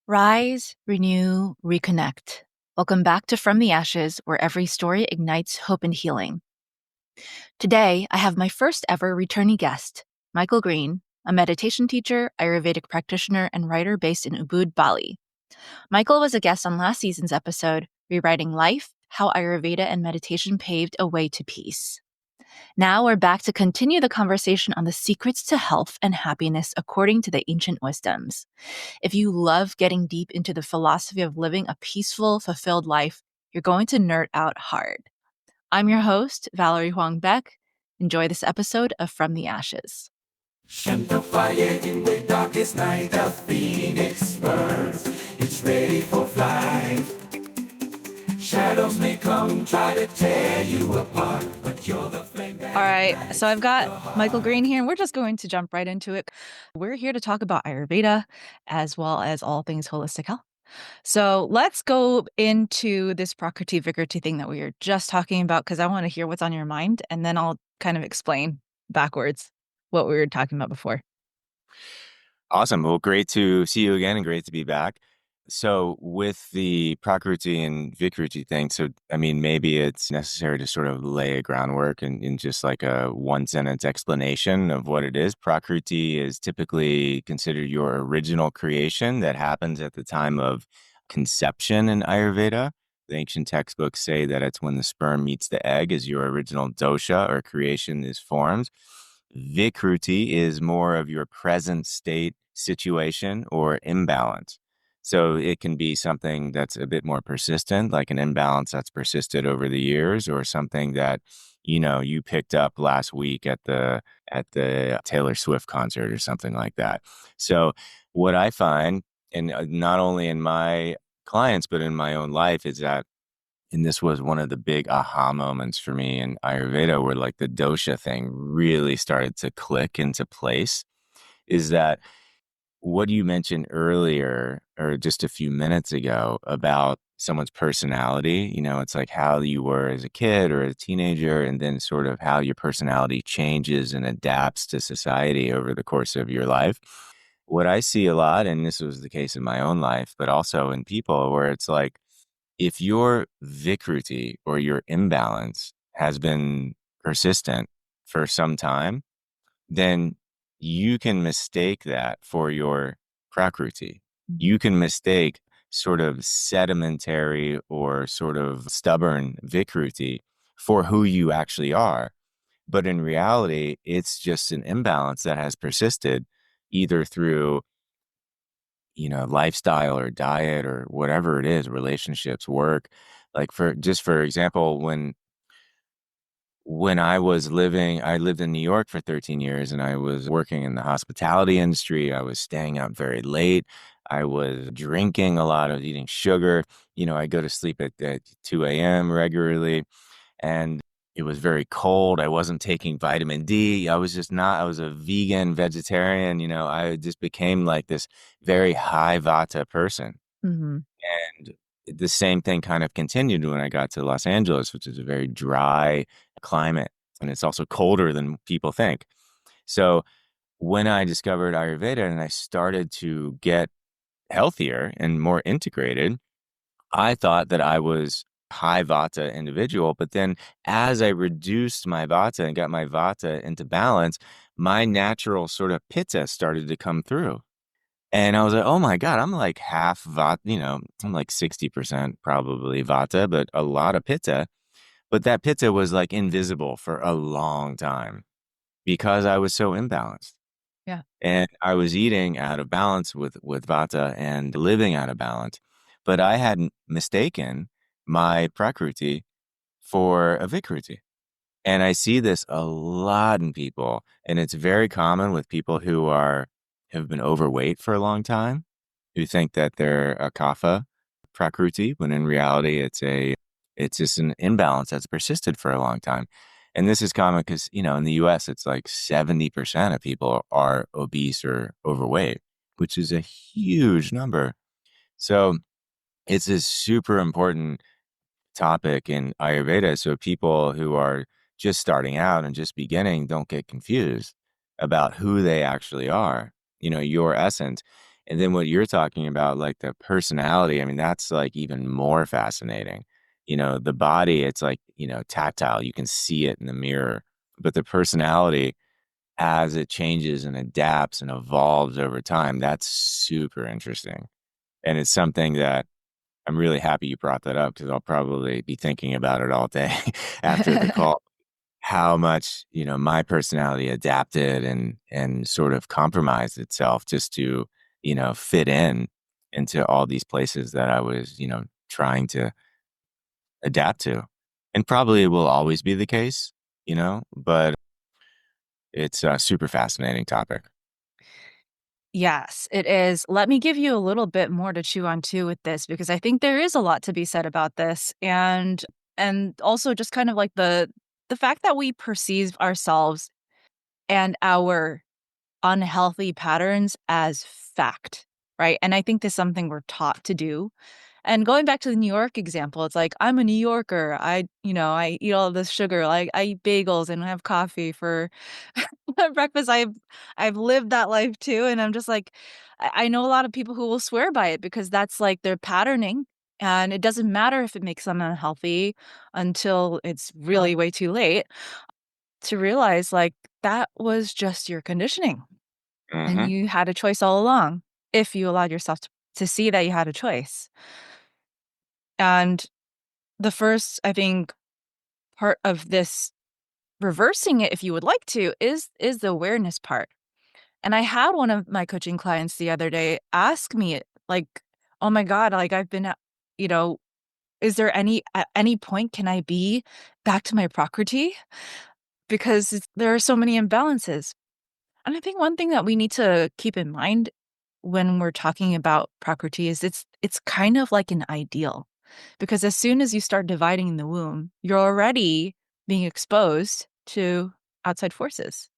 Rise, renew, reconnect. Welcome back to From the Ashes, where every story ignites hope and healing. Today, I have my first ever returning guest, Michael Green, a meditation teacher, Ayurvedic practitioner, and writer based in Ubud, Bali. Michael was a guest on last season's episode, Rewriting Life: How Ayurveda and Meditation Paved a Way to Peace. Now we're back to continue the conversation on the secrets to health and happiness according to the ancient wisdoms. If you love getting deep into the philosophy of living a peaceful, fulfilled life, you're going to nerd out hard. I'm your host, Valerie Huang Beck. Enjoy this episode of From the Ashes. And the fire in the darkest night, the phoenix burns. It's ready for flight. Shadows may come, try to tear you apart, but you're the flame that... All right, so I've got Michael Green here, and we're just going to jump right into it. We're here to talk about Ayurveda as well as all things holistic health. So let's go into this Prakriti Vikruti thing that we were just talking about, because I want to hear what's on your mind, and then I'll kind of explain backwards what we were talking about before. Awesome. Well, great to see you again and great to be back. So with the Prakriti and Vikruti thing, maybe it's necessary to sort of lay a groundwork and in just like a one-sentence explanation of what it is. Prakriti is typically considered your original creation that happens at the time of conception in Ayurveda. The ancient textbooks say that it's when the sperm meets the egg as your original dosha or creation is formed. Vikruti is more of your present state situation or imbalance. So it can be something that's a bit more persistent, like an imbalance that's persisted over the years, or something that, you picked up last week at the Taylor Swift concert or something like that. So what I find, and not only in my clients, but in my own life, is that, and this was one of the big aha moments for me in Ayurveda, where like the dosha thing really started to click into place, is that what you mentioned earlier, or just a few minutes ago, about someone's personality. It's like how you were as a kid or a teenager, and then sort of how your personality changes and adapts to society over the course of your life. What I see a lot, and this was the case in my own life, but also in people, where it's like, if your Vikruti or your imbalance has been persistent for some time, then you can mistake that for your Prakriti. You can mistake sort of sedimentary or sort of stubborn Vikruti for who you actually are. But in reality, it's just an imbalance that has persisted either through, lifestyle or diet or whatever it is, relationships, work. Like for example, when I lived in New York for 13 years, and I was working in the hospitality industry. I was staying out very late. I was drinking a lot. I was eating sugar. I go to sleep at 2 a.m. regularly, and it was very cold. I wasn't taking vitamin D. I was a vegan, vegetarian. I just became like this very high vata person. Mm-hmm. And the same thing kind of continued when I got to Los Angeles, which is a very dry climate, and it's also colder than people think. So when I discovered Ayurveda and I started to get healthier and more integrated, I thought that I was high vata individual. But then as I reduced my vata and got my vata into balance, my natural sort of pitta started to come through. And I was like, oh my God, I'm like half vata, I'm like 60% probably vata, but a lot of pitta. But that pitta was like invisible for a long time because I was so imbalanced. Yeah. And I was eating out of balance with vata and living out of balance. But I had mistaken my prakriti for a vikruti. And I see this a lot in people. And it's very common with people who have been overweight for a long time, who think that they're a kapha prakriti, when in reality it's just an imbalance that's persisted for a long time. And this is common because, in the US, it's like 70% of people are obese or overweight, which is a huge number. So it's a super important topic in Ayurveda. So people who are just starting out and just beginning don't get confused about who they actually are, your essence. And then what you're talking about, like the personality, I mean, that's like even more fascinating. The body, it's like, tactile. You can see it in the mirror. But the personality, as it changes and adapts and evolves over time, that's super interesting. And it's something that I'm really happy you brought that up because I'll probably be thinking about it all day after the call. How much, my personality adapted and sort of compromised itself just to, fit in into all these places that I was, trying to adapt to. And probably it will always be the case, but it's a super fascinating topic. Yes, it is. Let me give you a little bit more to chew on too with this because I think there is a lot to be said about this and also just kind of like the fact that we perceive ourselves and our unhealthy patterns as fact, right? And I think this is something we're taught to do. And going back to the New York example, it's like I'm a New Yorker. I eat all this sugar. Like I eat bagels and have coffee for breakfast. I've lived that life too, and I'm just like, I know a lot of people who will swear by it because that's like their patterning, and it doesn't matter if it makes them unhealthy until it's really way too late to realize like that was just your conditioning, and Hmm. you had a choice all along if you allowed yourself to see that you had a choice. And the first, I think, part of this reversing it, if you would like to, is the awareness part. And I had one of my coaching clients the other day ask me, like, "Oh my god, like, I've been at you know, is there at any point can I be back to my Prakriti? Because there are so many imbalances." And I think one thing that we need to keep in mind when we're talking about Prakriti is it's kind of like an ideal. Because as soon as you start dividing in the womb, you're already being exposed to outside forces.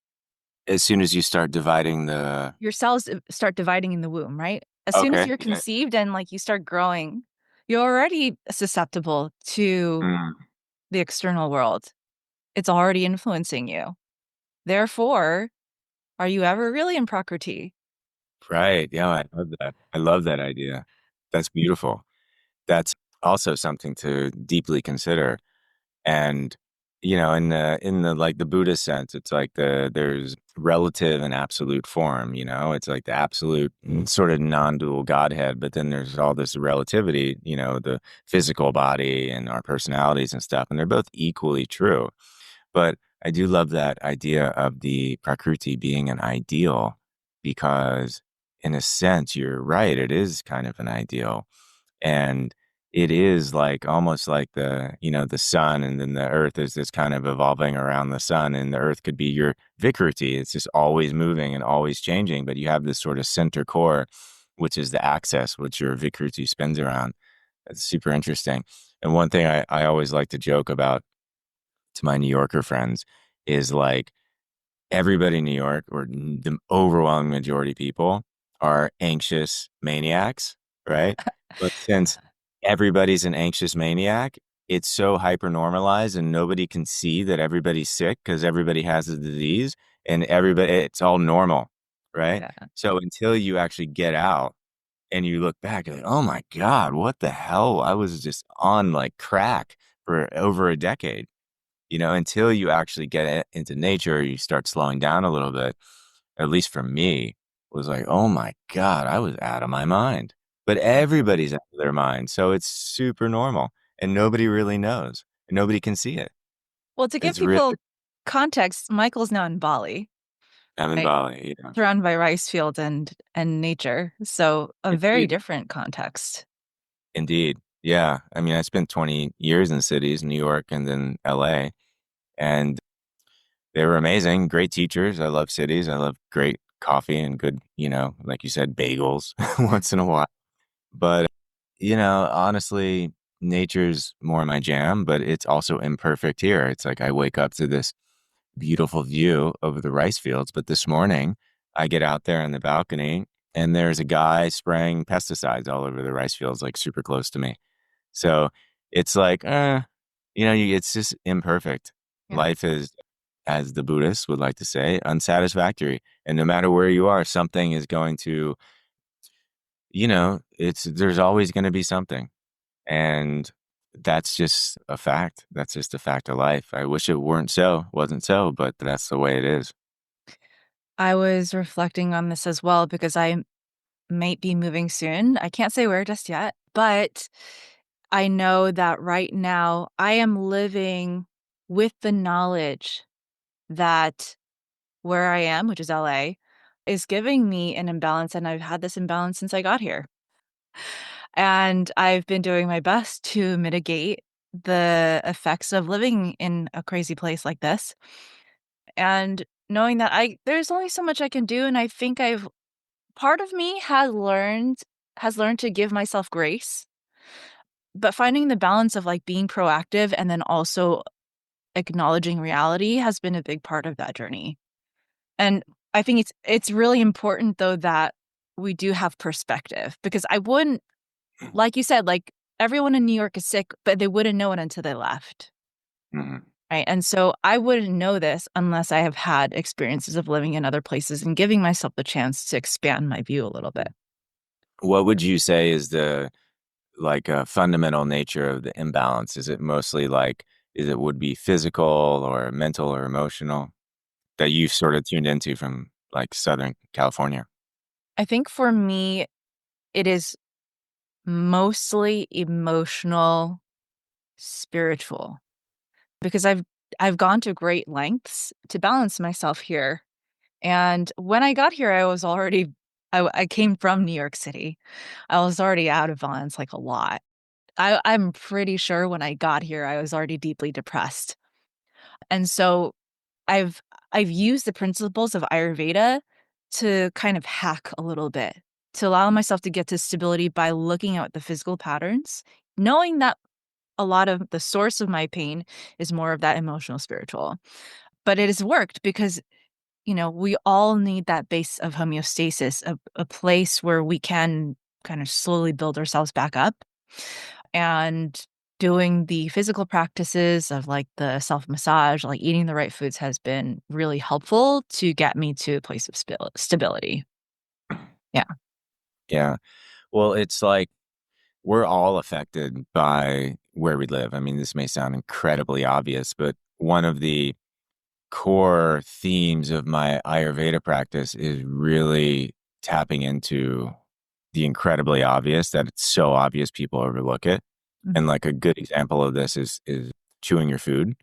As soon as you start dividing the, Your cells start dividing in the womb, right? As soon as okay, you're yeah. conceived and, like, you start growing, you're already susceptible to Mm, the external world. It's already influencing you. Therefore, are you ever really in Prakriti? right. Yeah, I love that. I love that idea. That's beautiful. That's also something to deeply consider. And, in the like the Buddhist sense, it's like there's relative and absolute form, it's like the absolute sort of non-dual Godhead, but then there's all this relativity, the physical body and our personalities and stuff, and they're both equally true. But I do love that idea of the Prakriti being an ideal because in a sense, you're right, it is kind of an ideal. And it is like almost like the sun, and then the earth is this kind of evolving around the sun, and the earth could be your Vikruti. It's just always moving and always changing, but you have this sort of center core, which is the axis, which your Vikruti spins around. That's super interesting. And one thing I always like to joke about to my New Yorker friends is like everybody in New York, or the overwhelming majority of people, are anxious maniacs, right? But since everybody's an anxious maniac, it's so hyper normalized and nobody can see that everybody's sick because everybody has the disease and it's all normal, right? Yeah. So until you actually get out and you look back, you're like, oh my God, what the hell? I was just on like crack for over a decade, until you actually get into nature, you start slowing down a little bit, at least for me, was like, oh my God, I was out of my mind. But everybody's out of their mind. So it's super normal and nobody really knows. And nobody can see it. Well, to give It's really, people context, Michael's now in Bali, I'm in right? Bali, Surrounded by rice fields and nature, so a very Indeed. different context. Indeed. Yeah. I mean, I spent 20 years in cities, New York and then LA, and they were amazing, great teachers. I love cities. I love great coffee and good, like you said, bagels once in a while. But, honestly, nature's more my jam, but it's also imperfect here. It's like I wake up to this beautiful view over the rice fields. But this morning, I get out there on the balcony and there's a guy spraying pesticides all over the rice fields, like super close to me. So it's like, it's just imperfect. Yeah. Life is, as the Buddhists would like to say, unsatisfactory. And no matter where you are, something is going to there's always going to be something. And that's just a fact. That's just a fact of life. I wish it wasn't so, but that's the way it is. I was reflecting on this as well because I might be moving soon. I can't say where just yet, but I know that right now I am living with the knowledge that where I am, which is LA, is giving me an imbalance, and I've had this imbalance since I got here. And I've been doing my best to mitigate the effects of living in a crazy place like this. And knowing that I there's only so much I can do, and I think I've part of me has learned to give myself grace, but finding the balance of, like, being proactive and then also acknowledging reality has been a big part of that journey. And I think it's really important, though, that we do have perspective because I wouldn't like you said, like, everyone in New York is sick, but they wouldn't know it until they left, Mhm. right? And so I wouldn't know this unless I have had experiences of living in other places and giving myself the chance to expand my view a little bit. What would you say is the fundamental nature of the imbalance? Is it mostly is it would be physical or mental or emotional that you've sort of tuned into from like Southern California? I think for me, it is mostly emotional, spiritual, because I've gone to great lengths to balance myself here. And when I got here, I came from New York City. I was already out of balance, like, a lot. I'm pretty sure when I got here, I was already deeply depressed. And so I've I've used the principles of Ayurveda to kind of hack a little bit, to allow myself to get to stability by looking at the physical patterns, knowing that a lot of the source of my pain is more of that emotional, spiritual. But it has worked because, we all need that base of homeostasis, a place where we can kind of slowly build ourselves back up. And doing the physical practices of, like, the self-massage, like eating the right foods has been really helpful to get me to a place of stability. Yeah. Yeah. Well, it's like we're all affected by where we live. I mean, this may sound incredibly obvious, but one of the core themes of my Ayurveda practice is really tapping into the incredibly obvious, that it's so obvious people overlook it. And Mhm. like a good example of this is chewing your food.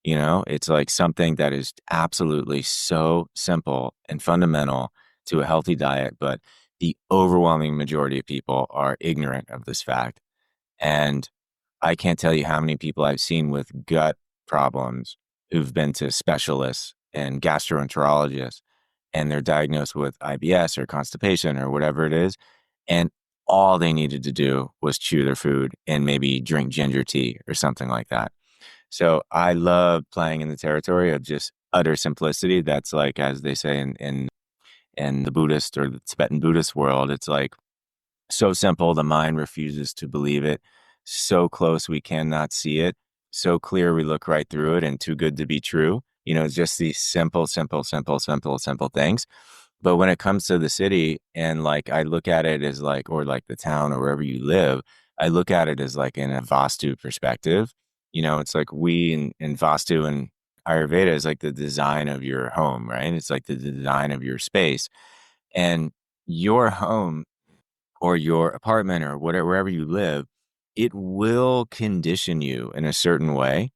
It's like something that is absolutely so simple and fundamental to a healthy diet, but the overwhelming majority of people are ignorant of this fact. And I can't tell you how many people I've seen with gut problems who've been to specialists and gastroenterologists, and they're diagnosed with IBS or constipation or whatever it is. And all they needed to do was chew their food and maybe drink ginger tea or something like that. So I love playing in the territory of just utter simplicity. That's like, as they say in the Buddhist or the Tibetan Buddhist world, it's like so simple, the mind refuses to believe it. So close, we cannot see it. So clear, we look right through it, and too good to be true. It's just these simple, simple, simple, simple, simple things. But when it comes to the city, and like I look at it as like, or like the town or wherever you live, I look at it as like in a Vastu perspective. It's like we in Vastu and Ayurveda is like the design of your home, right? It's like the design of your space. And your home or your apartment or whatever, wherever you live, it will condition you in a certain way.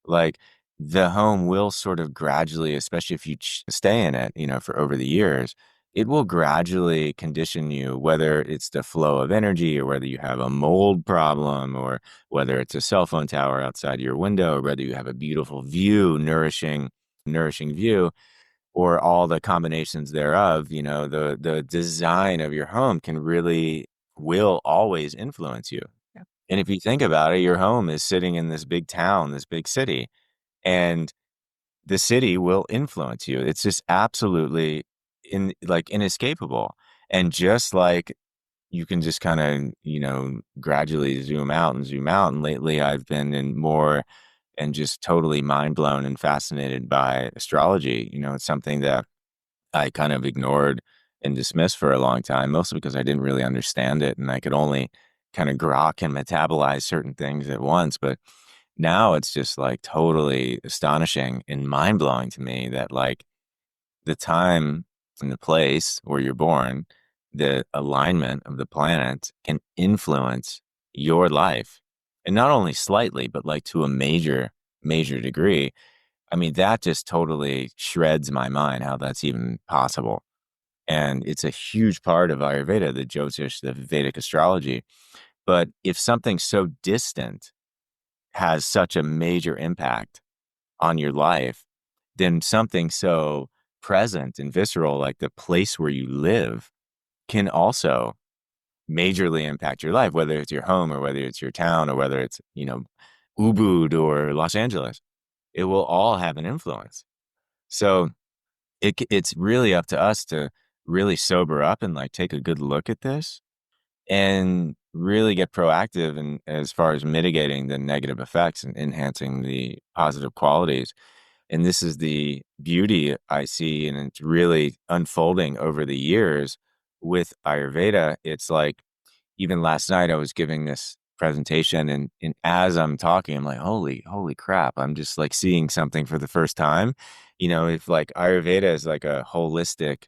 Like the home will sort of gradually, especially if you stay in it, for over the years, it will gradually condition you, whether it's the flow of energy or whether you have a mold problem or whether it's a cell phone tower outside your window or whether you have a beautiful view, nourishing view or all the combinations thereof. The design of your home will always influence you. Yeah. And if you think about it, your home is sitting in this big town, this big city, and the city will influence you. It's just absolutely inescapable. And just like you can just kind of, gradually zoom out and zoom out. And lately I've been in more and just totally mind blown and fascinated by astrology. It's something that I kind of ignored and dismissed for a long time, mostly because I didn't really understand it and I could only kind of grok and metabolize certain things at once. But now it's just like totally astonishing and mind blowing to me that like the time and the place where you're born, the alignment of the planet can influence your life. And not only slightly, but like to a major degree. I mean, that just totally shreds my mind how that's even possible. And it's a huge part of Ayurveda, the Jyotish, the Vedic astrology. But if something so distant has such a major impact on your life, then something so present and visceral, like the place where you live, can also majorly impact your life, whether it's your home or whether it's your town or whether it's, Ubud or Los Angeles. It will all have an influence. So it's really up to us to really sober up and like take a good look at this and really get proactive in as far as mitigating the negative effects and enhancing the positive qualities. And this is the beauty I see, and it's really unfolding over the years with Ayurveda. It's like even last night I was giving this presentation and as I'm talking, I'm like, holy crap. I'm just like seeing something for the first time. If like Ayurveda is like a holistic,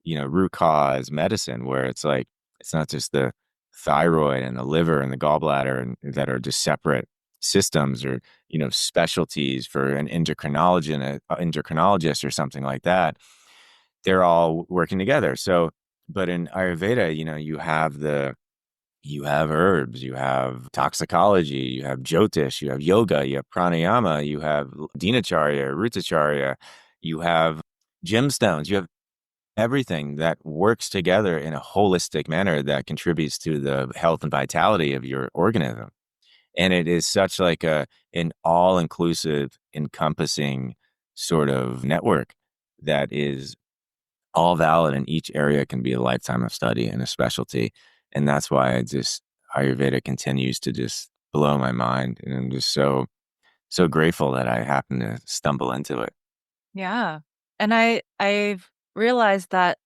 root cause medicine where it's like, it's not just the thyroid and the liver and the gallbladder and that are just separate systems or, specialties for an endocrinologist or something like that. They're all working together. So, but in Ayurveda, you have herbs, you have toxicology, you have jyotish, you have yoga, you have pranayama, you have dinacharya, rutacharya, you have gemstones, you have everything that works together in a holistic manner that contributes to the health and vitality of your organism. And it is such like an all-inclusive, encompassing sort of network that is all valid, and each area can be a lifetime of study and a specialty. And that's why Ayurveda continues to just blow my mind. And I'm just so grateful that I happened to stumble into it. Yeah. And I've realized that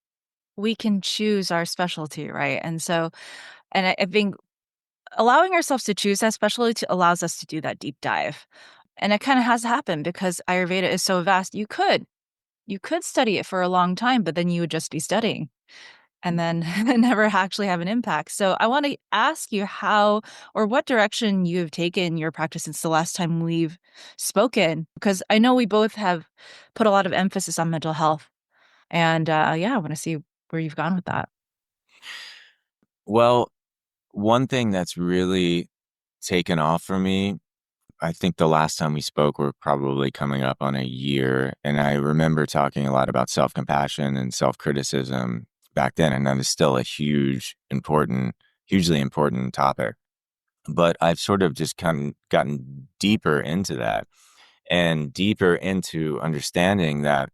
we can choose our specialty, right? And so, I think allowing ourselves to choose that specialty allows us to do that deep dive. And it kind of has happened because Ayurveda is so vast. You could study it for a long time, but then you would just be studying and then never actually have an impact. So I want to ask you how or what direction you've taken your practice since the last time we've spoken, because I know we both have put a lot of emphasis on mental health. And yeah, I want to see where you've gone with that. Well, one thing that's really taken off for me, I think the last time we spoke, we're probably coming up on a year. And I remember talking a lot about self-compassion and self-criticism back then. And that is still a hugely important topic. But I've sort of just kind of gotten deeper into that and deeper into understanding that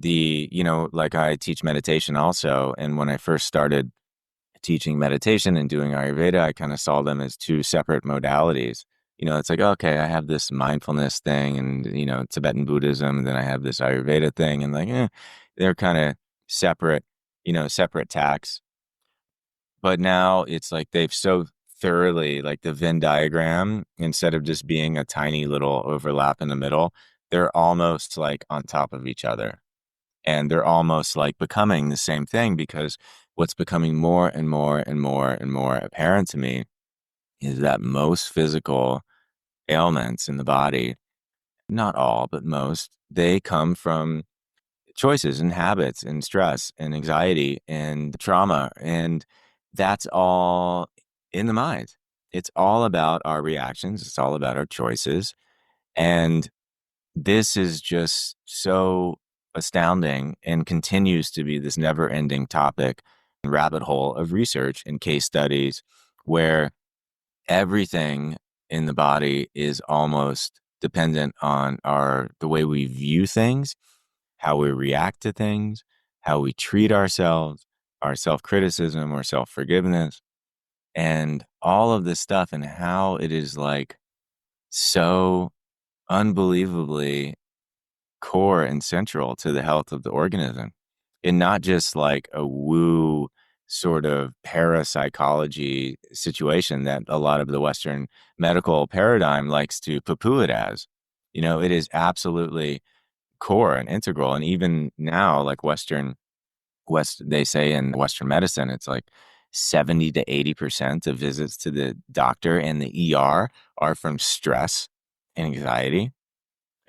like I teach meditation also. And when I first started teaching meditation and doing Ayurveda, I kind of saw them as two separate modalities. It's like, okay, I have this mindfulness thing and, Tibetan Buddhism, and then I have this Ayurveda thing, and like, they're kind of separate, separate tacks. But now it's like they've so thoroughly, like the Venn diagram, instead of just being a tiny little overlap in the middle, they're almost like on top of each other. And they're almost like becoming the same thing, because what's becoming more and more and more and more apparent to me is that most physical ailments in the body, not all, but most, they come from choices and habits and stress and anxiety and trauma. And that's all in the mind. It's all about our reactions. It's all about our choices. And this is just so astounding and continues to be this never ending topic, rabbit hole of research and case studies where everything in the body is almost dependent on the way we view things, how we react to things, how we treat ourselves, our self-criticism or self-forgiveness, and all of this stuff, and how it is like so unbelievably core and central to the health of the organism. and not just like a woo sort of parapsychology situation that a lot of the Western medical paradigm likes to poo-poo it as. It is absolutely core and integral. And even now, like they say in Western medicine, it's like 70 to 80% of visits to the doctor and the ER are from stress and anxiety.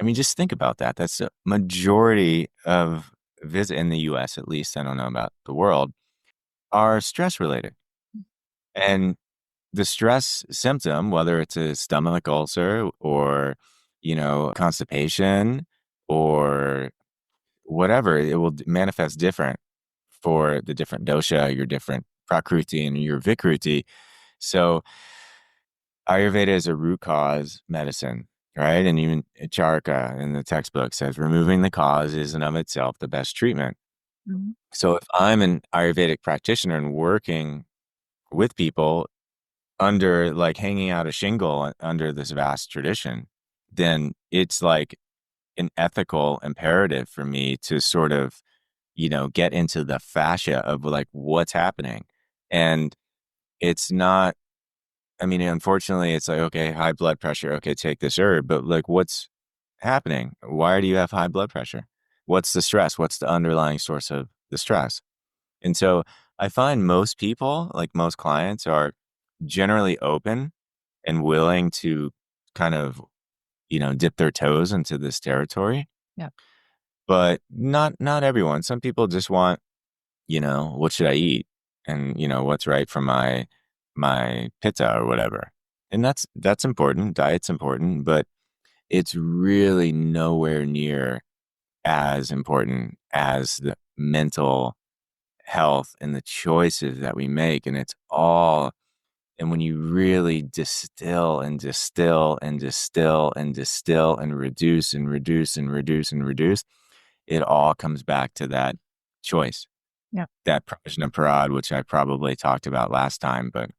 I mean, just think about that. That's a majority of visit in the US, at least. I don't know about the world, are stress related. And the stress symptom, whether it's a stomach ulcer or, constipation or whatever, it will manifest different for the different dosha, your different Prakriti and your Vikruti. So Ayurveda is a root cause medicine, right? And even Charaka in the textbook says removing the cause is in of itself the best treatment. Mhm. So if I'm an Ayurvedic practitioner and working with people under like hanging out a shingle under this vast tradition, then it's like an ethical imperative for me to sort of, get into the fascia of like what's happening. And it's not, I mean, unfortunately, it's like, okay, high blood pressure. Okay, take this herb. But like, what's happening? Why do you have high blood pressure? What's the stress? What's the underlying source of the stress? And so I find most people, like most clients, are generally open and willing to kind of, dip their toes into this territory. Yeah. But not everyone. Some people just want, what should I eat? And, what's right for my pitta or whatever. And that's important. Diet's important, but it's really nowhere near as important as the mental health and the choices that we make. And it's all, and when you really distill and distill and distill and distill and reduce and reduce and reduce and reduce, it all comes back to that choice, Yeah. that prajna parad, which I probably talked about last time, but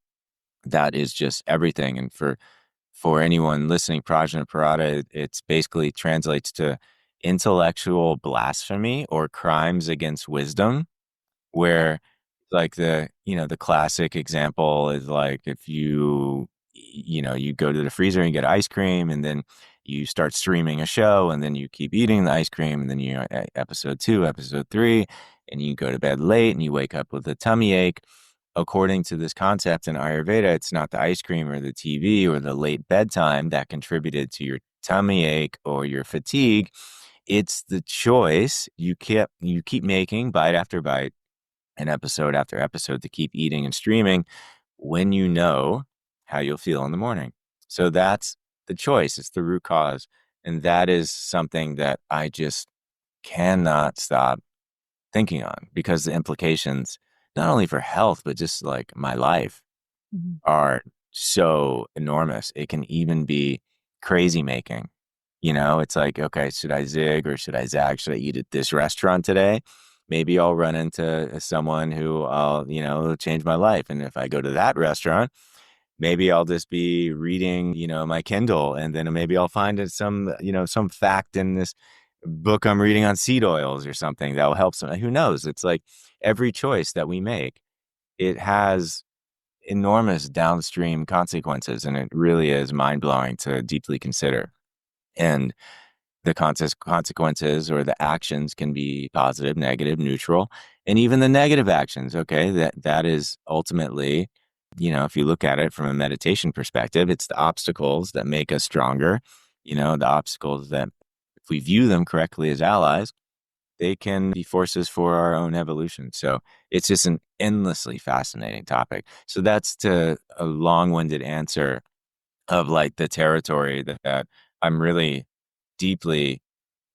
that is just everything. And for anyone listening, prajna parada, it's basically translates to intellectual blasphemy or crimes against wisdom, where like the classic example is like if you go to the freezer and get ice cream and then you start streaming a show and then you keep eating the ice cream and then episode 2, episode 3, and you go to bed late and you wake up with a tummy ache. According to this concept in Ayurveda, it's not the ice cream or the TV or the late bedtime that contributed to your tummy ache or your fatigue. It's the choice you keep making bite after bite and episode after episode to keep eating and streaming when you know how you'll feel in the morning. So that's the choice. It's the root cause. And that is something that I just cannot stop thinking on because the implications, not only for health, but just like my life, Mhm. are so enormous. It can even be crazy making. It's like, okay, should I zig or should I zag? Should I eat at this restaurant today? Maybe I'll run into someone who I'll, change my life. And if I go to that restaurant, maybe I'll just be reading, my Kindle, and then maybe I'll find some fact in this book I'm reading on seed oils or something that will help some. Who knows? It's like every choice that we make, it has enormous downstream consequences, and it really is mind blowing to deeply consider. And the consequences or the actions can be positive, negative, neutral, and even the negative actions. Okay, that is ultimately, if you look at it from a meditation perspective, it's the obstacles that make us stronger. The obstacles that, if we view them correctly as allies, they can be forces for our own evolution. So it's just an endlessly fascinating topic. So that's to a long-winded answer of like the territory that I'm really deeply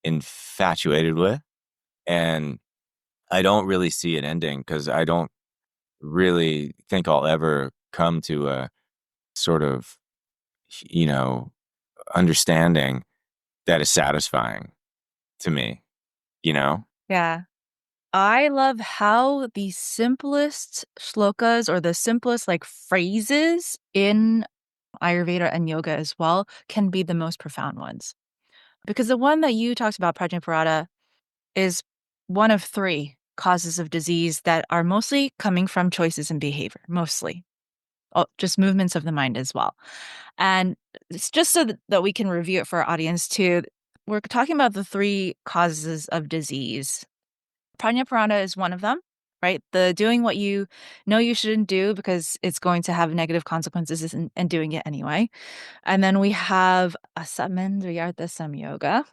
infatuated with. And I don't really see it ending because I don't really think I'll ever come to a sort of, you know, understanding that is satisfying to me, you know? Yeah. I love how the simplest shlokas or the simplest like phrases in Ayurveda and yoga as well can be the most profound ones. Because the one that you talked about, Prajnaparada, is one of three. causes of disease that are mostly coming from choices and behavior, mostly. Oh, just movements of the mind as well. And it's just so that we can review it for our audience too. We're talking about the three causes of disease. Prana is one of them, right? The doing what you know you shouldn't do because it's going to have negative consequences and doing it anyway. And then we have asamendriyartha samyoga,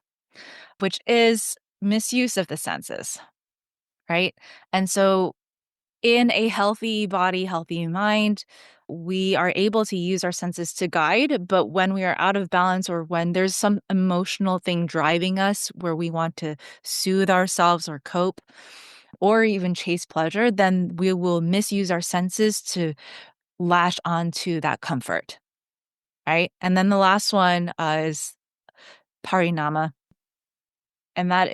which is misuse of the senses, right? And so in a healthy body, healthy mind, we are able to use our senses to guide. But when we are out of balance or when there's some emotional thing driving us where we want to soothe ourselves or cope or even chase pleasure, then we will misuse our senses to lash onto that comfort, right? And then the last one is parinama. And that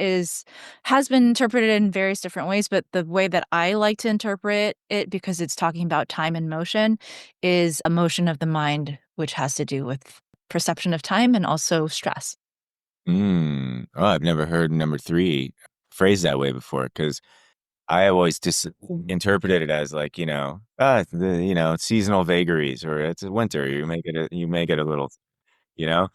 has been interpreted in various different ways, but the way that I like to interpret it, because it's talking about time and motion, is a motion of the mind, which has to do with perception of time and also stress. Oh, I've never heard number 3 phrased that way before, because I always just interpreted it as like, seasonal vagaries, or it's winter. You make it a little, you know.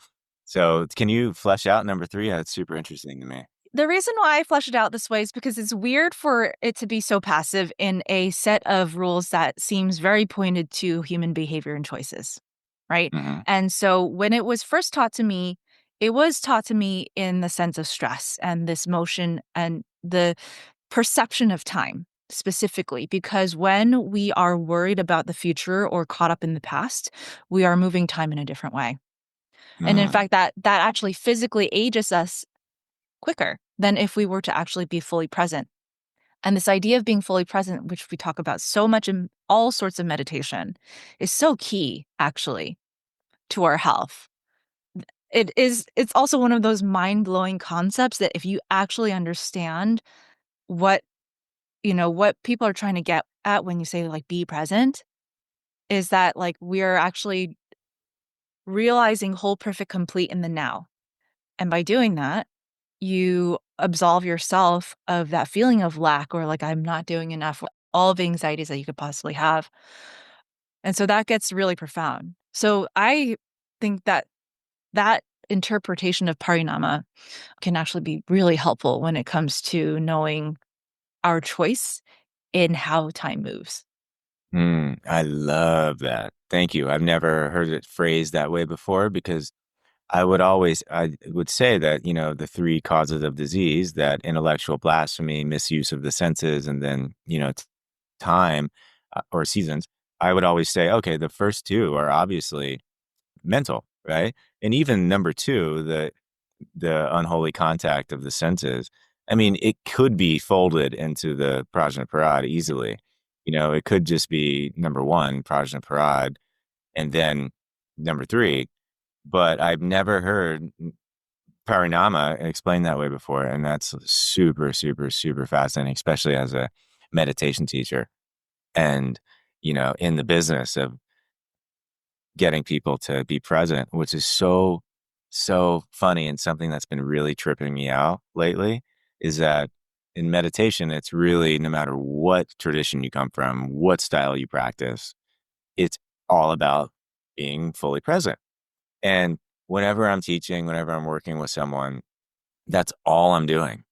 So can you flesh out number 3? That's super interesting to me. The reason why I flesh it out this way is because it's weird for it to be so passive in a set of rules that seems very pointed to human behavior and choices, right? Hmm. And so when it was first taught to me, it was taught to me in the sense of stress and this motion and the perception of time specifically, because when we are worried about the future or caught up in the past, we are moving time in a different way. And in Mm. fact, that actually physically ages us quicker than if we were to actually be fully present. And this idea of being fully present, which we talk about so much in all sorts of meditation, is so key actually to our health. It's also one of those mind-blowing concepts that if you actually understand what, what people are trying to get at when you say like be present, is that like we're actually realizing whole, perfect, complete in the now. And by doing that, you absolve yourself of that feeling of lack or like I'm not doing enough, all of the anxieties that you could possibly have. And so that gets really profound. So I think that that interpretation of parinama can actually be really helpful when it comes to knowing our choice in how time moves. I love that. Thank you. I've never heard it phrased that way before, because I would say that, the 3 causes of disease, that intellectual blasphemy, misuse of the senses, and then, time, or seasons, I would always say, okay, the first 2 are obviously mental, right? And even number 2, the unholy contact of the senses, I mean, it could be folded into the prajna parad easily. It could just be number 1, prajna parad, and then number 3. But I've never heard parinama explained that way before, and that's super, super, super fascinating, especially as a meditation teacher and, in the business of getting people to be present, which is so, so funny. And something that's been really tripping me out lately is that in meditation, it's really, no matter what tradition you come from, what style you practice, it's all about being fully present. And whenever I'm teaching, whenever I'm working with someone, that's all I'm doing.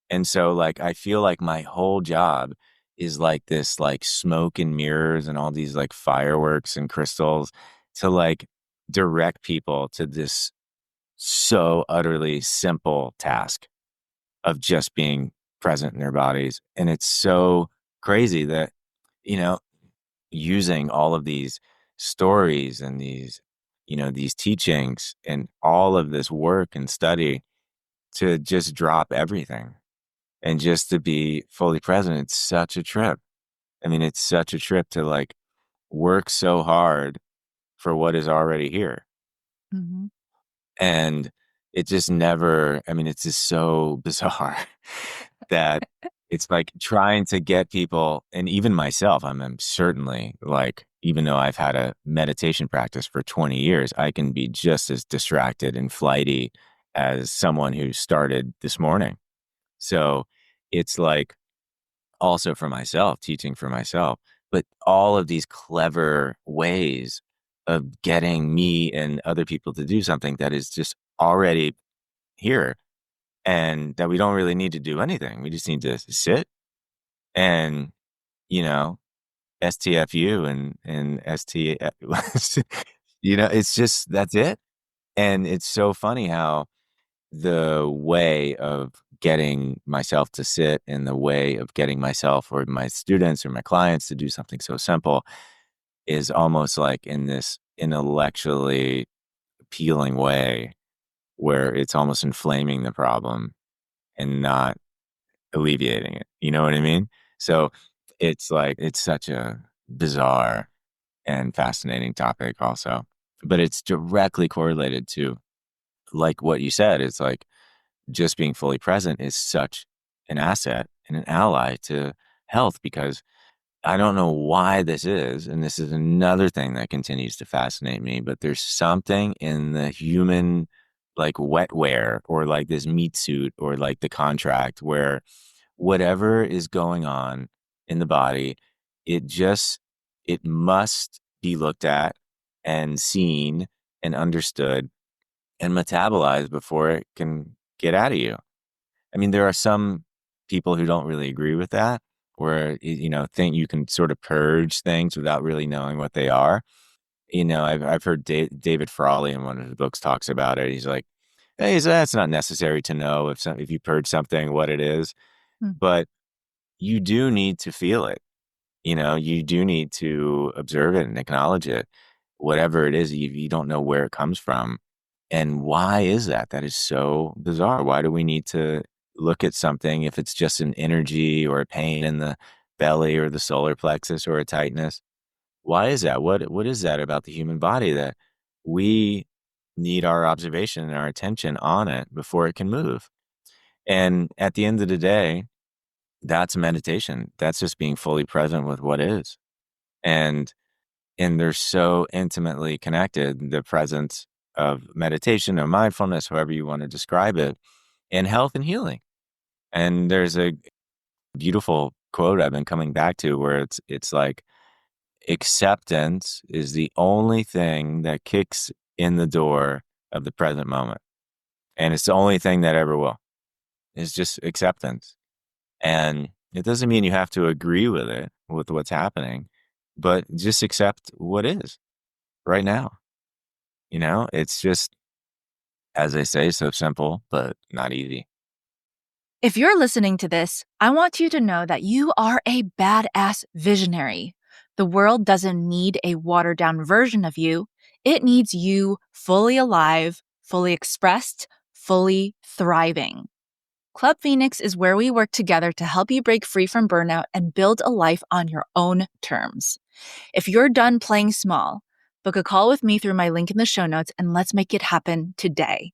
And so, like, I feel like my whole job is like this, like, smoke and mirrors and all these, like, fireworks and crystals to, like, direct people to this so utterly simple task of just being present in their bodies. And it's so crazy that, you know, using all of these stories and these teachings and all of this work and study to just drop everything and just to be fully present. It's such a trip. I mean, it's such a trip to, like, work so hard for what is already here. Mhm. And it just never, I mean, it's just so bizarre that it's like trying to get people, and even myself, I'm certainly, like, even though I've had a meditation practice for 20 years, I can be just as distracted and flighty as someone who started this morning. So it's like also for myself, teaching for myself, but all of these clever ways of getting me and other people to do something that is just already here and that we don't really need to do anything. We just need to sit and, you know, STFU and ST, it's just, that's it. And it's so funny how the way of getting myself to sit and the way of getting myself or my students or my clients to do something so simple is almost like in this intellectually appealing way where it's almost inflaming the problem and not alleviating it. You know what I mean? So it's like, it's such a bizarre and fascinating topic also, but it's directly correlated to like what you said. It's like just being fully present is such an asset and an ally to health because I don't know why this is, and this is another thing that continues to fascinate me, but there's something in the human like wetware or like this meat suit or like the contract where whatever is going on in the body, it just it must be looked at and seen and understood and metabolized before it can get out of you. I mean, there are some people who don't really agree with that, where think you can sort of purge things without really knowing what they are. I've heard David Frawley in one of his books talks about it. He's like, "Hey, so that's not necessary to know if you purge something what it is, Hmm. but you do need to feel it. You do need to observe it and acknowledge it, whatever it is. You don't know where it comes from, and why is that? That is so bizarre. Why do we need to look at something if it's just an energy or a pain in the belly or the solar plexus or a tightness? Why is that? What is that about the human body that we need our observation and our attention on it before it can move? And at the end of the day, that's meditation. That's just being fully present with what is. And they're so intimately connected, the presence of meditation or mindfulness, however you want to describe it, and health and healing. And there's a beautiful quote I've been coming back to where it's like acceptance is the only thing that kicks in the door of the present moment. And it's the only thing that ever will. It's just acceptance. And it doesn't mean you have to agree with it, with what's happening, but just accept what is right now. It's just, as I say, so simple, but not easy. If you're listening to this, I want you to know that you are a badass visionary. The world doesn't need a watered down version of you. It needs you fully alive, fully expressed, fully thriving. Club Phoenix is where we work together to help you break free from burnout and build a life on your own terms. If you're done playing small, book a call with me through my link in the show notes and let's make it happen today.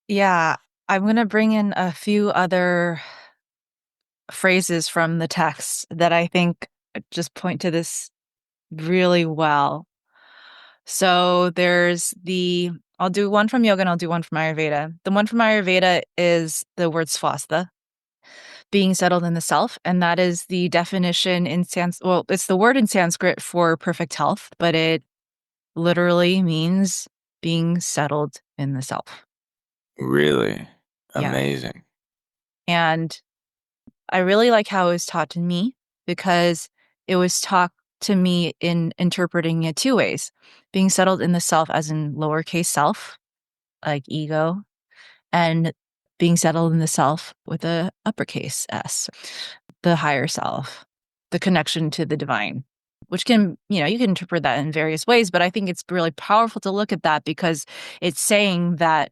Yeah, I'm going to bring in a few other phrases from the text that I think just point to this really well. So I'll do one from yoga and I'll do one from Ayurveda. The one from Ayurveda is the word swastha, being settled in the self. And that is the definition in Sanskrit. It's the word in Sanskrit for perfect health, but it literally means being settled in the self. Really Yeah. amazing. And I really like how it was taught to me because it was taught to me in interpreting it two ways: being settled in the self as in lowercase self, like ego, and being settled in the self with a uppercase S, the higher self, the connection to the divine, which can, you can interpret that in various ways, but I think it's really powerful to look at that because it's saying that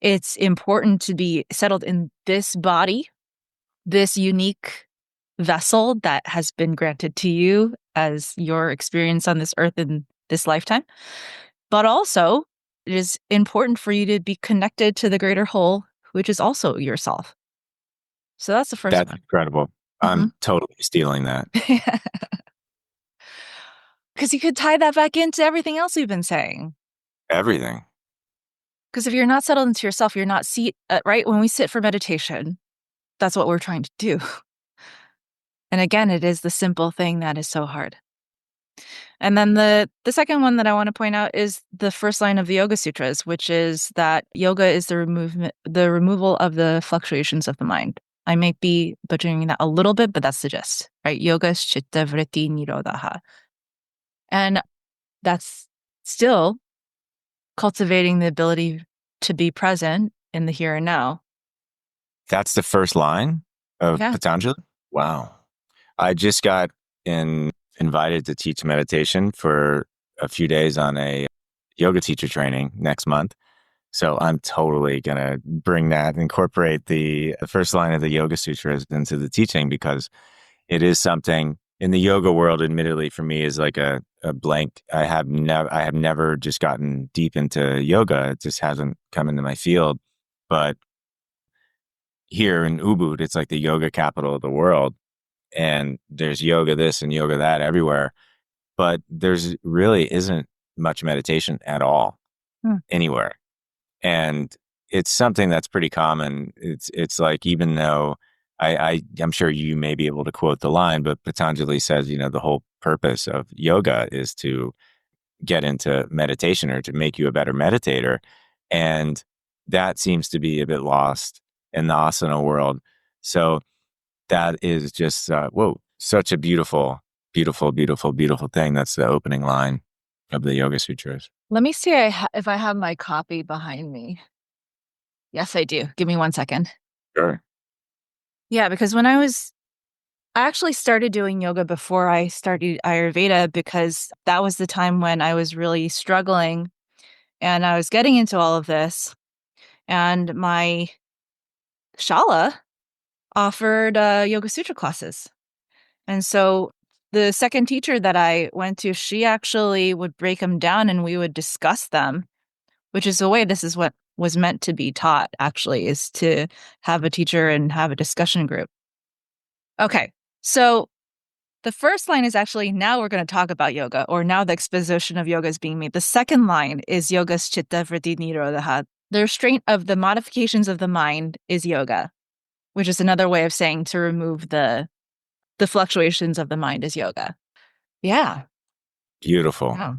it's important to be settled in this body, this unique vessel that has been granted to you as your experience on this earth in this lifetime. But also, it is important for you to be connected to the greater whole, which is also yourself. So that's the first That's one. incredible. I'm totally stealing that. Because you could tie that back into everything else we've been saying. Everything. Because if you're not settled into yourself, you're not right? When we sit for meditation, that's what we're trying to do. And again, it is the simple thing that is so hard. And then the second one that I want to point out is the first line of the Yoga Sutras, which is that yoga is the removal of the fluctuations of the mind. I might be butchering that a little bit, but that's the gist, right? Yoga is chitta vritti nirodha. And that's still cultivating the ability to be present in the here and now. That's the first line of Yeah. Patanjali? Wow. I just got invited to teach meditation for a few days on a yoga teacher training next month. So I'm totally going to bring that, incorporate the first line of the Yoga Sutras into the teaching, because it is something in the yoga world, admittedly, for me, is like a blank. I have never just gotten deep into yoga. It just hasn't come into my field. But here in Ubud, it's like the yoga capital of the world. And there's yoga this and yoga that everywhere. But there's really isn't much meditation at all anywhere. And it's something that's pretty common. It's like, even though I'm sure you may be able to quote the line, but Patanjali says, the whole purpose of yoga is to get into meditation or to make you a better meditator. And that seems to be a bit lost in the asana world. So that is just, whoa, such a beautiful, beautiful, beautiful, beautiful thing. That's the opening line of the Yoga Sutras. Let me see if I have my copy behind me. Yes, I do. Give me 1 second. Sure. Yeah, because I actually started doing yoga before I started Ayurveda, because that was the time when I was really struggling and I was getting into all of this. And my shala offered Yoga Sutra classes. And so the second teacher that I went to, she actually would break them down and we would discuss them, which is the way this is what was meant to be taught, actually, is to have a teacher and have a discussion group. Okay, so the first line is actually, now we're going to talk about yoga, or now the exposition of yoga is being made. The second line is yoga's chitta vritti nirodha. The restraint of the modifications of the mind is yoga, which is another way of saying to remove the fluctuations of the mind is yoga. Yeah. Beautiful. Yeah.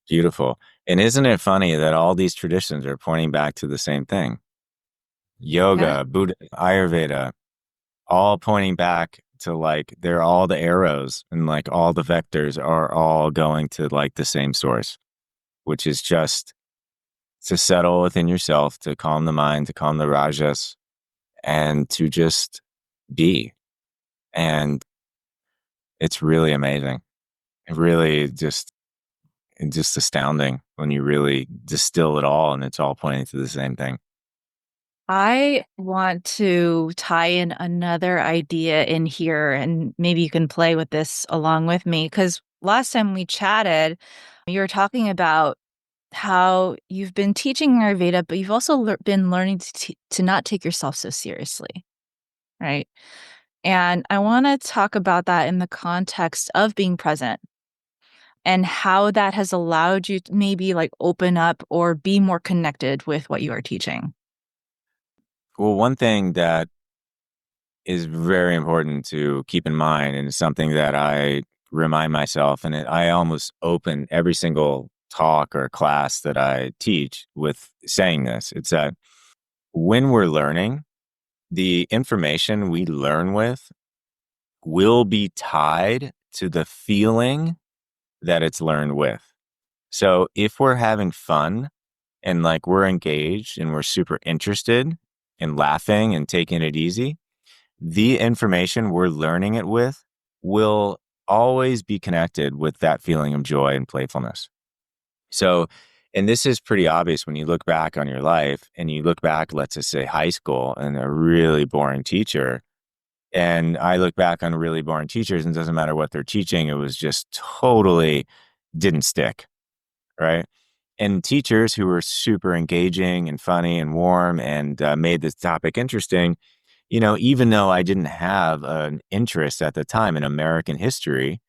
Beautiful. And isn't it funny that all these traditions are pointing back to the same thing? Yoga, Yeah. Buddha, Ayurveda, all pointing back to, like, they're all the arrows, and like all the vectors are all going to like the same source, which is just to settle within yourself, to calm the mind, to calm the rajas, and to just be. And it's really amazing. It really just astounding when you really distill it all, and it's all pointing to the same thing. I want to tie in another idea in here, and maybe you can play with this along with me. Because last time we chatted, you were talking about how you've been teaching Ayurveda, but you've also been learning to not take yourself so seriously, right? And I want to talk about that in the context of being present and how that has allowed you to maybe like open up or be more connected with what you are teaching. Well, one thing that is very important to keep in mind, and it's something that I remind myself, and I almost open every single talk or class that I teach with saying this. It's that when we're learning, the information we learn with will be tied to the feeling that it's learned with. So if we're having fun and like we're engaged and we're super interested in laughing and taking it easy, the information we're learning it with will always be connected with that feeling of joy and playfulness. So, and this is pretty obvious when you look back on your life and you look back, let's just say high school, and a really boring teacher. And I look back on really boring teachers, and it doesn't matter what they're teaching, it was just totally didn't stick, right? And teachers who were super engaging and funny and warm and made this topic interesting, even though I didn't have an interest at the time in American history,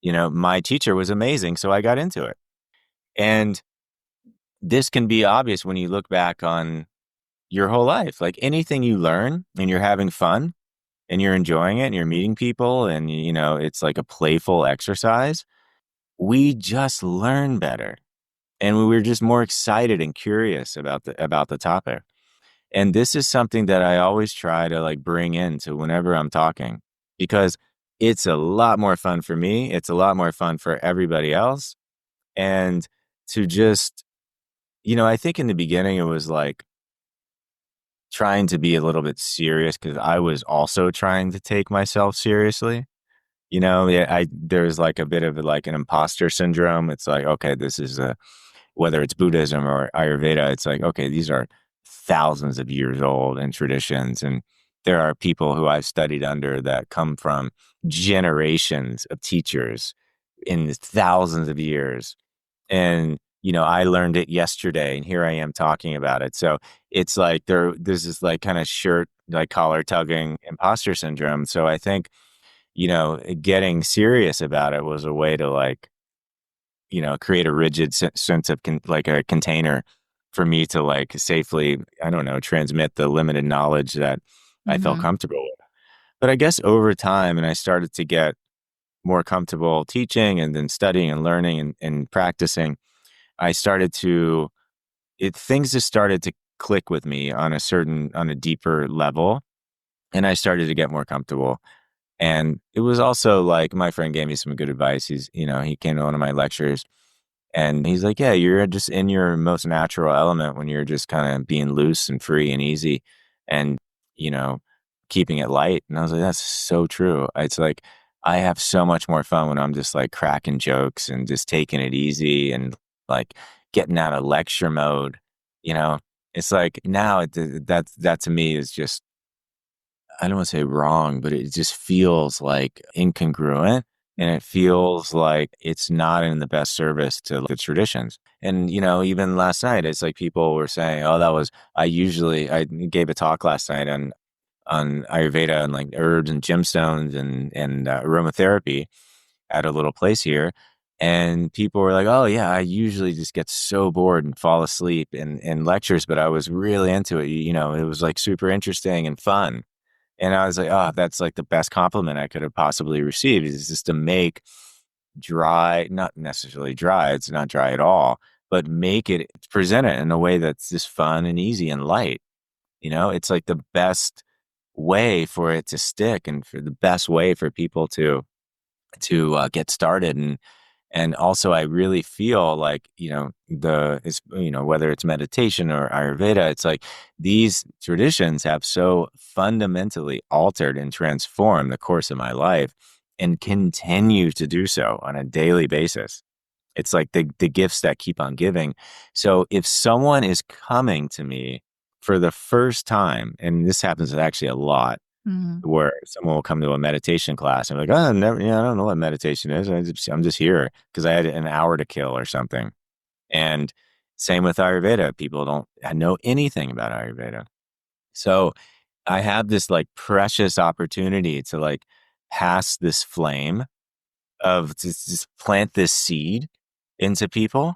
my teacher was amazing. So I got into it. And this can be obvious when you look back on your whole life. Like anything you learn and you're having fun, and you're enjoying it and you're meeting people and, it's like a playful exercise, we just learn better. And we were just more excited and curious about the topic. And this is something that I always try to like bring into whenever I'm talking because it's a lot more fun for me. It's a lot more fun for everybody else. And to just, I think in the beginning it was like trying to be a little bit serious because I was also trying to take myself seriously. Yeah, there's like a bit of like an imposter syndrome. It's like, okay, this is whether it's Buddhism or Ayurveda, it's like, okay, these are thousands of years old and traditions. And there are people who I've studied under that come from generations of teachers in thousands of years. And, I learned it yesterday and here I am talking about it. So it's like there's this like kind of shirt, like collar tugging imposter syndrome. So I think, getting serious about it was a way to like, create a rigid sense of like a container for me to like safely, I don't know, transmit the limited knowledge that I felt Mm-hmm. comfortable with. But I guess over time, and I started to get more comfortable teaching and then studying and learning and practicing, I started to, things just started to click with me on a deeper level. And I started to get more comfortable. And it was also like my friend gave me some good advice. He came to one of my lectures and he's like, yeah, you're just in your most natural element when you're just kind of being loose and free and easy and, you know, keeping it light. And I was like, that's so true. It's like, I have so much more fun when I'm just like cracking jokes and just taking it easy and like getting out of lecture mode. You know, it's like now that to me is just, I don't want to say wrong, but it just feels like incongruent and it feels like it's not in the best service to the traditions. And, even last night, it's like people were saying, oh, I gave a talk last night on Ayurveda and like herbs and gemstones and aromatherapy at a little place here. And people were like, oh, yeah, I usually just get so bored and fall asleep in lectures, but I was really into it. It was like super interesting and fun. And I was like, oh, that's like the best compliment I could have possibly received is just to make dry, not necessarily dry, it's not dry at all, but make it, present it in a way that's just fun and easy and light. It's like the best way for it to stick and for the best way for people to get started. And also, I really feel like, whether it's meditation or Ayurveda, it's like these traditions have so fundamentally altered and transformed the course of my life and continue to do so on a daily basis. It's like the gifts that keep on giving. So if someone is coming to me for the first time, and this happens actually a lot, Mm-hmm. where someone will come to a meditation class and be like, oh, never, I don't know what meditation is. I'm just here because I had an hour to kill or something. And same with Ayurveda. People don't know anything about Ayurveda. So I have this like precious opportunity to like pass this flame of just plant this seed into people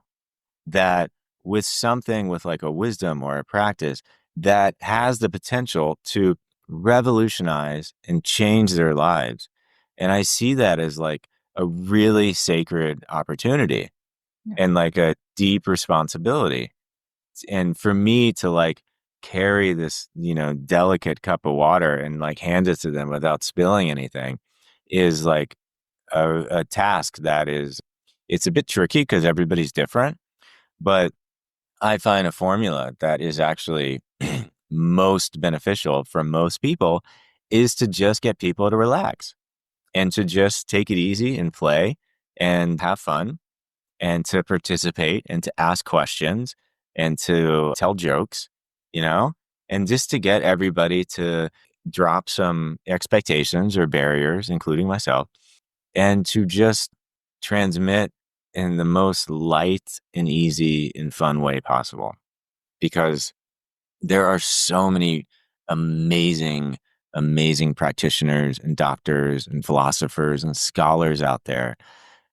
that with something with like a wisdom or a practice that has the potential to revolutionize and change their lives. And I see that as like a really sacred opportunity Yeah. and like a deep responsibility. And for me to like carry this, delicate cup of water and like hand it to them without spilling anything is like a task that is, it's a bit tricky because everybody's different, but I find a formula that is actually most beneficial for most people is to just get people to relax and to just take it easy and play and have fun and to participate and to ask questions and to tell jokes, and just to get everybody to drop some expectations or barriers, including myself, and to just transmit in the most light and easy and fun way possible. Because there are so many amazing, amazing practitioners and doctors and philosophers and scholars out there,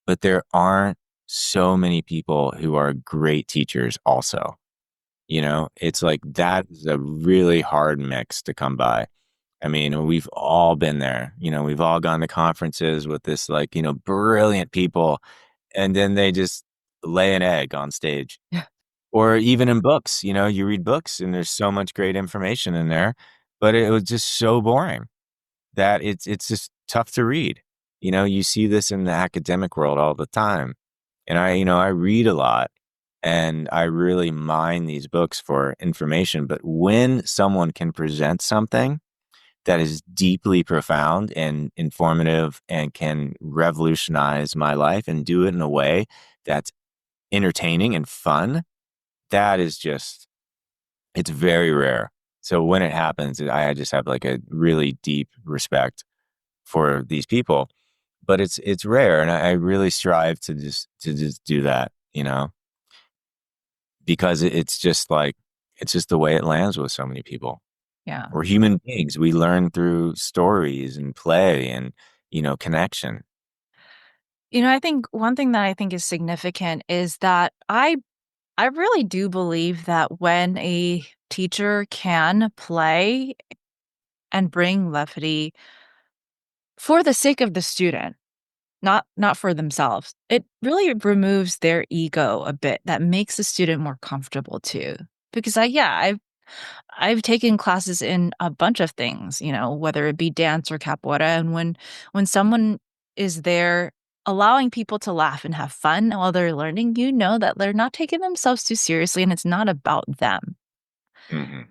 but there aren't so many people who are great teachers also. It's like that is a really hard mix to come by. I mean, we've all been there. We've all gone to conferences with this, like, brilliant people, and then they just lay an egg on stage. Yeah. Or even in books, you read books and there's so much great information in there, but it was just so boring that it's just tough to read. You see this in the academic world all the time. And I read a lot and I really mine these books for information. But when someone can present something that is deeply profound and informative and can revolutionize my life and do it in a way that's entertaining and fun, that is just, it's very rare. So when it happens, I just have like a really deep respect for these people, but it's rare. And I really strive to just do that, because it's just like, it's just the way it lands with so many people. Yeah. We're human beings. We learn through stories and play and, connection. I think one thing that I think is significant is that I really do believe that when a teacher can play and bring levity for the sake of the student, not for themselves, it really removes their ego a bit. That makes the student more comfortable too. Because I've taken classes in a bunch of things, whether it be dance or capoeira, and when someone is there allowing people to laugh and have fun while they're learning, that they're not taking themselves too seriously and it's not about them. Hmm.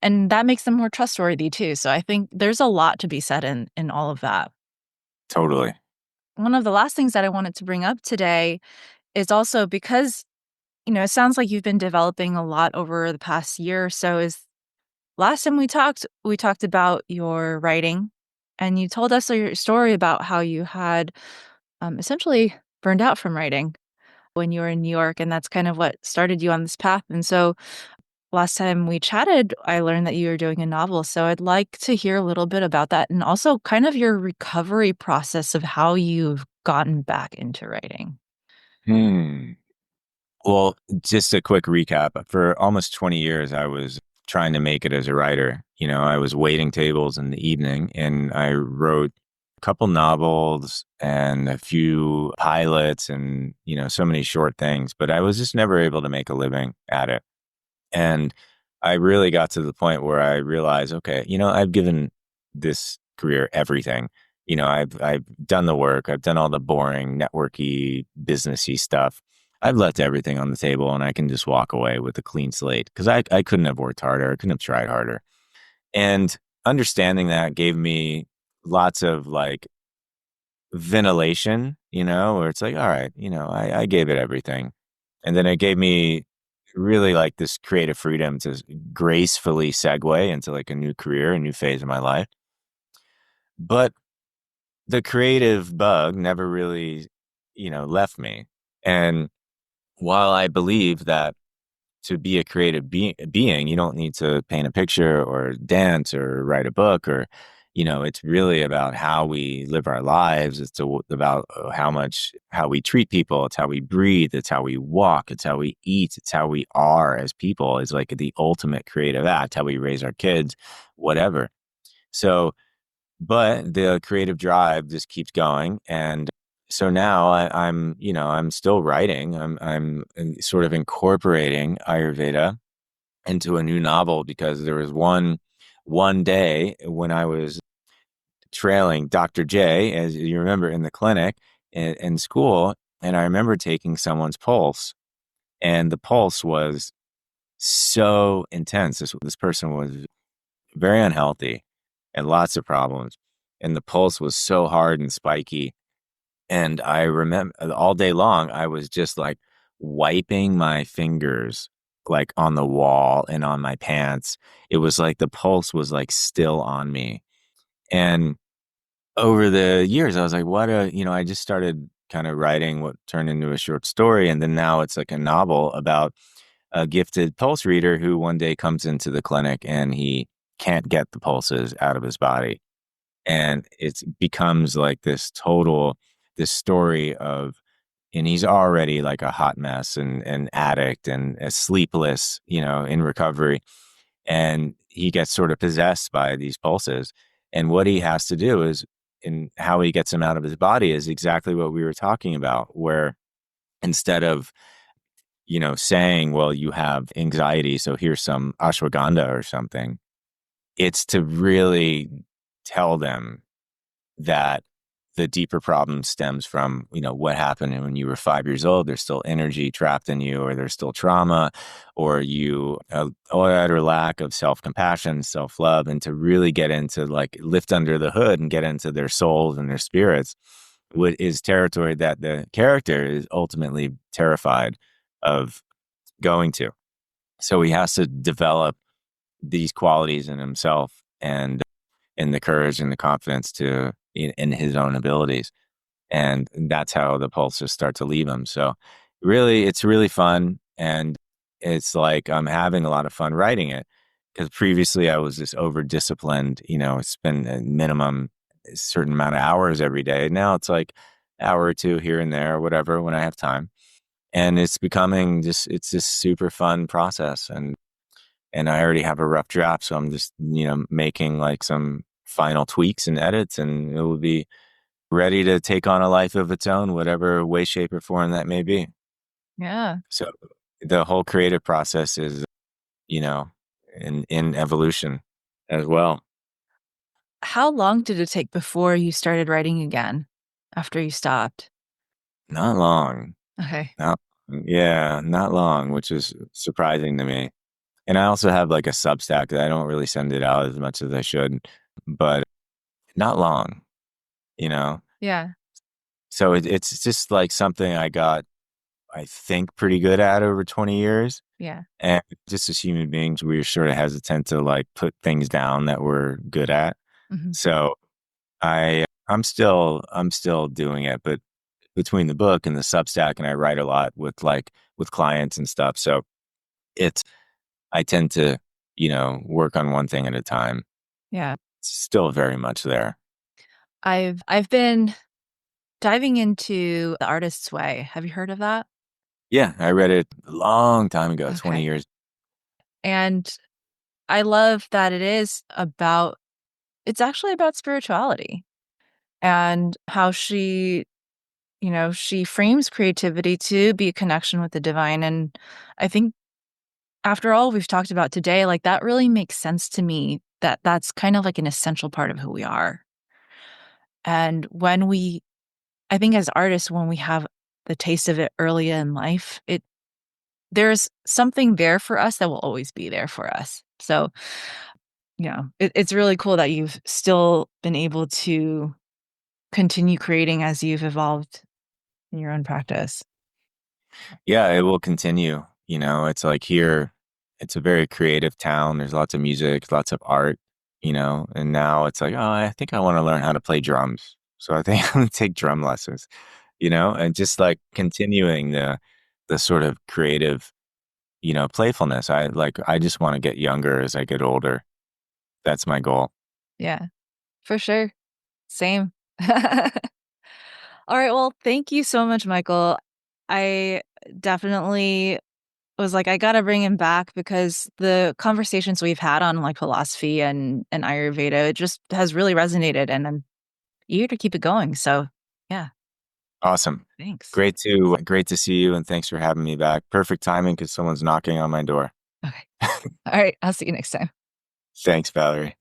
And that makes them more trustworthy too. So I think there's a lot to be said in all of that. Totally. One of the last things that I wanted to bring up today is also because, it sounds like you've been developing a lot over the past year or so. Is last time we talked about your writing, and you told us your story about how you had essentially burned out from writing when you were in New York, and that's kind of what started you on this path. And so last time we chatted, I learned that you were doing a novel. So I'd like to hear a little bit about that and also kind of your recovery process of how you've gotten back into writing. Hmm. Well, just a quick recap. For almost 20 years, I was trying to make it as a writer. I was waiting tables in the evening and I wrote a couple novels and a few pilots and, so many short things, but I was just never able to make a living at it. And I really got to the point where I realized, okay, I've given this career everything. I've done the work, I've done all the boring, networky, businessy stuff. I've left everything on the table and I can just walk away with a clean slate because I couldn't have worked harder. I couldn't have tried harder. And understanding that gave me lots of like ventilation, where it's like, all right, I gave it everything. And then it gave me really like this creative freedom to gracefully segue into like a new career, a new phase of my life. But the creative bug never really, left me. And while I believe that to be a creative being, you don't need to paint a picture or dance or write a book or, it's really about how we live our lives. It's about how we treat people. It's how we breathe. It's how we walk. It's how we eat. It's how we are as people is like the ultimate creative act, how we raise our kids, whatever. So, but the creative drive just keeps going. And so now I'm still writing. I'm sort of incorporating Ayurveda into a new novel because there was one day when I was trailing Dr. J, as you remember, in the clinic in school, and I remember taking someone's pulse, and the pulse was so intense. This person was very unhealthy and lots of problems, and the pulse was so hard and spiky. And I remember all day long, I was just like wiping my fingers like on the wall and on my pants. It was like the pulse was like still on me. And over the years, I was like, I just started kind of writing what turned into a short story. And then now it's like a novel about a gifted pulse reader who one day comes into the clinic and he can't get the pulses out of his body. And it becomes like this story of, and he's already like a hot mess and an addict and a sleepless, in recovery. And he gets sort of possessed by these pulses. And what he has to do is, and how he gets them out of his body is exactly what we were talking about, where instead of, saying, well, you have anxiety, so here's some ashwagandha or something, it's to really tell them that the deeper problem stems from, what happened when you were 5 years old. There's still energy trapped in you, or there's still trauma, or or utter lack of self-compassion, self-love, and to really get into, like, lift under the hood and get into their souls and their spirits, what is territory that the character is ultimately terrified of going to. So he has to develop these qualities in himself, and in the courage and the confidence in his own abilities. And that's how the pulses start to leave him. So really, it's really fun. And it's like I'm having a lot of fun writing it, because previously I was just over disciplined, spend a minimum a certain amount of hours every day. Now it's like hour or two here and there, whatever, when I have time. And it's becoming it's this super fun process. And I already have a rough draft, so I'm just, making like some final tweaks and edits, and it will be ready to take on a life of its own, whatever way, shape, or form that may be. Yeah. So the whole creative process is, in evolution as well. How long did it take before you started writing again after you stopped? Not long. Okay. Not, yeah, not long, which is surprising to me. And I also have like a Substack that I don't really send it out as much as I should, but not long, you know? Yeah. So it's just like something I got, I think, pretty good at over 20 years. Yeah. And just as human beings, we're sort of hesitant to like put things down that we're good at. Mhm. So I'm still doing it, but between the book and the Substack, and I write a lot with clients and stuff. So it's I tend to, work on one thing at a time. Yeah. It's still very much there. I've been diving into The Artist's Way. Have you heard of that? Yeah, I read it a long time ago, 20 Okay. years. And I love that it's actually about spirituality and how she frames creativity to be a connection with the divine. And I think after all we've talked about today, like that really makes sense to me that that's kind of like an essential part of who we are. And I think as artists, when we have the taste of it early in life, there's something there for us that will always be there for us. So, it's really cool that you've still been able to continue creating as you've evolved in your own practice. Yeah, it will continue. It's like here, it's a very creative town. There's lots of music, lots of art, and now it's like, oh, I think I want to learn how to play drums. So I think I'm going to take drum lessons, and just like continuing the sort of creative, playfulness. I just want to get younger as I get older. That's my goal. Yeah, for sure. Same. All right. Well, thank you so much, Michael. I definitely was like, I got to bring him back because the conversations we've had on like philosophy and Ayurveda, it just has really resonated and I'm eager to keep it going. So, yeah, Awesome. thanks. Great to see you, and thanks for having me back. Perfect timing because someone's knocking on my door. Okay. All right. I'll see you next time. Thanks, Valerie.